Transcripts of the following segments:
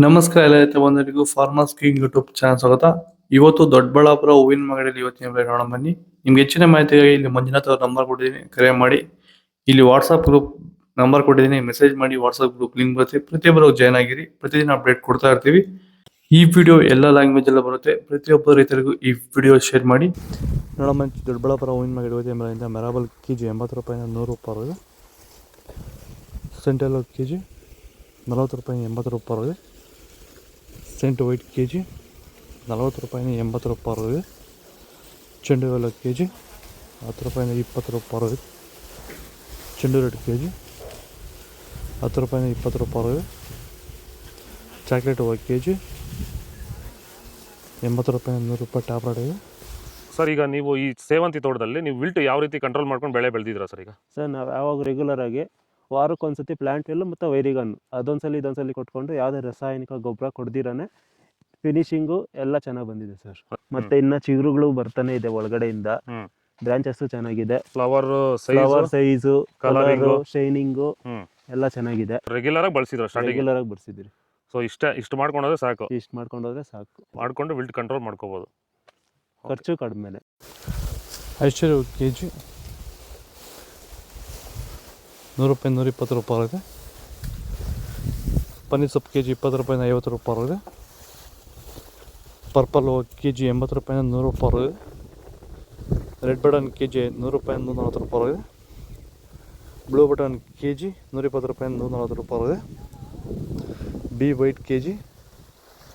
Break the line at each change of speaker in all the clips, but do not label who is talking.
ನಮಸ್ಕಾರ ಎಲ್ಲ ರೈತ ಬಂಧುಗಳಿಗೂ ಫಾರ್ಮರ್ಸ್ ಕಿಂಗ್ ಯೂಟ್ಯೂಬ್ ಚಾನಲ್ ಸ್ವಾಗತ. ಇವತ್ತು ದೊಡ್ಡಬಳ್ಳಾಪುರ ಹೂವಿನ ಮಾರ್ಕೆಟಲ್ಲಿ ಇವತ್ತಿನ ಬೆಲೆ ನೋಡೋಣ ಬನ್ನಿ. ನಿಮ್ಗೆ ಹೆಚ್ಚಿನ ಮಾಹಿತಿಗಾಗಿ ಇಲ್ಲಿ ಮಂಜುನಾಥ್ ಅವ್ರ ನಂಬರ್ ಕೊಟ್ಟಿದ್ದೀನಿ, ಕರೆ ಮಾಡಿ. ಇಲ್ಲಿ ವಾಟ್ಸ್ಆಪ್ ಗ್ರೂಪ್ ನಂಬರ್ ಕೊಟ್ಟಿದ್ದೀನಿ, ಮೆಸೇಜ್ ಮಾಡಿ. ವಾಟ್ಸ್ಆಪ್ ಗ್ರೂಪ್ ಲಿಂಕ್ ಬರುತ್ತೆ, ಪ್ರತಿಯೊಬ್ಬರು ಜಾಯ್ನ್ ಆಗಿರಿ. ಪ್ರತಿದಿನ ಅಪ್ಡೇಟ್ ಕೊಡ್ತಾ ಇರ್ತೀವಿ. ಈ ವಿಡಿಯೋ ಎಲ್ಲ ಲ್ಯಾಂಗ್ವೇಜ್ ಎಲ್ಲ ಬರುತ್ತೆ. ಪ್ರತಿಯೊಬ್ಬ ರೈತರಿಗೂ ಈ ವಿಡಿಯೋ ಶೇರ್ ಮಾಡಿ. ನೋಡಮ್ಮ, ದೊಡ್ಡಬಳ್ಳಾಪುರ ಹೂವಿನ ಮಾರ್ಕೆಟ್ ಇವತ್ತಿನ ಬೆಲೆಯಿಂದ ಮೆರಾಬಲ್ ಕೆಜಿ 80 ರೂಪಾಯಿಂದ 100 ರೂಪಾಯಿ ಇದೆ. ಸೆಂಟ್ರಲ್ ಕೆಜಿ 40 ರೂಪಾಯಿ 80 ರೂಪಾಯಿ ಇದೆ. ಸೆಂಟ್ ವೈಟ್ ಕೆ ಜಿ 40 ರೂಪಾಯಿನ 80 ರೂಪಾಯಿ ಇದೆ. ಚೆಂಡು ಹೂವೆಲ್ಲ ಕೆ ಜಿ 10 ರೂಪಾಯಿನ 20 ರೂಪಾಯಿ ಇದೆ. ಚೆಂಡು ರೆಡ್ ಕೆ ಜಿ 10 ರೂಪಾಯಿನ 20 ರೂಪಾಯಿ ಇದೆ. ಚಾಕ್ಲೇಟ್ ಹೂವು ಕೆ ಜಿ 80 ರೂಪಾಯಿನ 100 ರೂಪಾಯಿ ಟಾಪ್ ರೇಟ್ ಇದೆ.
ಸರ್, ಈಗ ನೀವು ಈ ಸೇವಂತಿ ತೋಟದಲ್ಲಿ ನೀವು ವಿಲ್ಟ್ ಯಾವ ರೀತಿ ಕಂಟ್ರೋಲ್ ಮಾಡ್ಕೊಂಡು ಬೆಳೆ ಬೆಳೆದಿದ್ದೀರಾ ಸರ್? ಈಗ
ಸರ್, ನಾವು ಯಾವಾಗ ರೆಗ್ಯುಲರ್ ಆಗಿ ವಾರಕ್ಕೊಂದ್ಸತಿ ಪ್ಲಾಂಟ್ ಎಲ್ಲು ಮತ್ತು ವೈರಿಗನ್ ಅದೊಂದ್ಸಲಿ ಇದೊಂದ್ಸಲಿ ಕೊಟ್ಕೊಂಡು ಯಾವುದೇ ರಾಸಾಯನಿಕ ಗೊಬ್ಬರ ಕೊಡ್ದಿರಾನೆ ಫಿನಿಶಿಂಗು ಎಲ್ಲ ಚೆನ್ನಾಗಿ ಬಂದಿದೆ ಸರ್. ಮತ್ತೆ ಇನ್ನ ಚಿಗುರುಗಳು ಬರ್ತಾನೆ ಇದೆ ಒಳಗಡೆಯಿಂದ. ಬ್ರಾಂಚಸ್ ಚೆನ್ನಾಗಿದೆ.
ಫ್ಲವರ್
ಸೈಜು, ಕಲರು, ಶೈನಿಂಗು ಎಲ್ಲ ಚೆನ್ನಾಗಿದೆ.
ರೆಗ್ಯುಲರ್ ಆಗಿ ಬಳಸಿದ್ರು ಸ್ಟಾರ್ಟಿಂಗ್?
ರೆಗ್ಯುಲರ್ ಆಗಿ ಬರ್ಸಿದ್ರಿ.
ಸೊ ಇಷ್ಟು ಮಾಡ್ಕೊಂಡ್ರೆ ಸಾಕು.
ಇಷ್ಟು ಮಾಡ್ಕೊಂಡೋದ್ರೆ ಸಾಕು.
ಮಾಡ್ಕೊಂಡು ವಿಲ್ಟ್ ಕಂಟ್ರೋಲ್ ಮಾಡ್ಕೋಬಹುದು.
ಖರ್ಚು ಕಡಿಮೆನೆ.
ಐಶ್ವರ್ಯ ಕೆ ಜಿ 100 ರೂಪಾಯಿ 120 ರೂಪಾಯಿ ಇದೆ. ಪನ್ನೀರ್ ಸೊಪ್ಪು ಕೆ ಜಿ 20 ರೂಪಾಯಿನ 50 ರೂಪಾಯಿ ಇದೆ. ಪರ್ಪಲ್ ಕೆ ಜಿ 80 ರೂಪಾಯಿನ 100 ರೂಪಾಯಿ ಇದೆ. ರೆಡ್ ಬಟನ್ ಕೆ ಜಿ 100 ರೂಪಾಯಿಂದ 140 ರೂಪಾಯಿ ಇದೆ. ಬ್ಲೂ ಬಟನ್ ಕೆ ಜಿ 120 ರೂಪಾಯಿಂದ 140 ರೂಪಾಯಿ ಇದೆ. ಬಿ ವೈಟ್ ಕೆ ಜಿ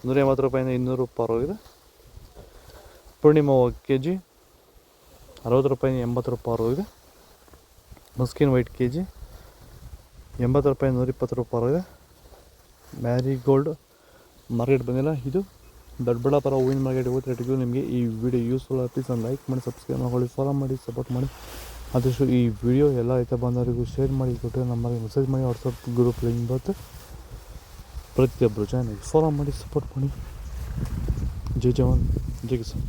180 ರೂಪಾಯಿಂದ 200 ರೂಪಾಯಿ ಇದೆ. ಪೂರ್ಣಿಮಾ ಕೆ ಜಿ 60 ರೂಪಾಯಿಂದ 80 ರೂಪಾಯಿ ಇದೆ. ಮಸ್ಕಿನ್ ವೈಟ್ ಕೆ ಜಿ 80 ರೂಪಾಯಿ 120 ರೂಪಾಯಿ ಇದೆ. ಮ್ಯಾರಿಗೋಲ್ಡ್ ಮಾರ್ಕೆಟ್ ಬಂದಿಲ್ಲ. ಇದು ದೊಡ್ಡಬಳ್ಳಾಪುರ ಹೂವಿನ ಮಾರ್ಕೆಟ್ ಇವತ್ತು ರೇಟಿಗೂ. ನಿಮಗೆ ಈ ವಿಡಿಯೋ ಯೂಸ್ಫುಲ್ ಪ್ಲೀಸ್ ಒಂದು ಲೈಕ್ ಮಾಡಿ, ಸಬ್ಸ್ಕ್ರೈಬ್ ಮಾಡ್ಕೊಳ್ಳಿ, ಫಾಲೋ ಮಾಡಿ, ಸಪೋರ್ಟ್ ಮಾಡಿ. ಆದಷ್ಟು ಈ ವಿಡಿಯೋ ಎಲ್ಲ ರೈತ ಬಂದವರಿಗೂ ಶೇರ್ ಮಾಡಿ, ಕೊಟ್ಟು ನಮ್ಮಲ್ಲಿ ಮೆಸೇಜ್ ಮಾಡಿ. ವಾಟ್ಸಪ್ ಗ್ರೂಪ್ ಲಿಂಕ್ ಬರುತ್ತೆ, ಪ್ರತಿಯೊಬ್ಬರು ಜಾಯ್ನ್ ಆಗಿ ಫಾಲೋ ಮಾಡಿ, ಸಪೋರ್ಟ್ ಮಾಡಿ. ಜೈ ಜವಾನ್ ಜೈ ಕಿಸಾನ್.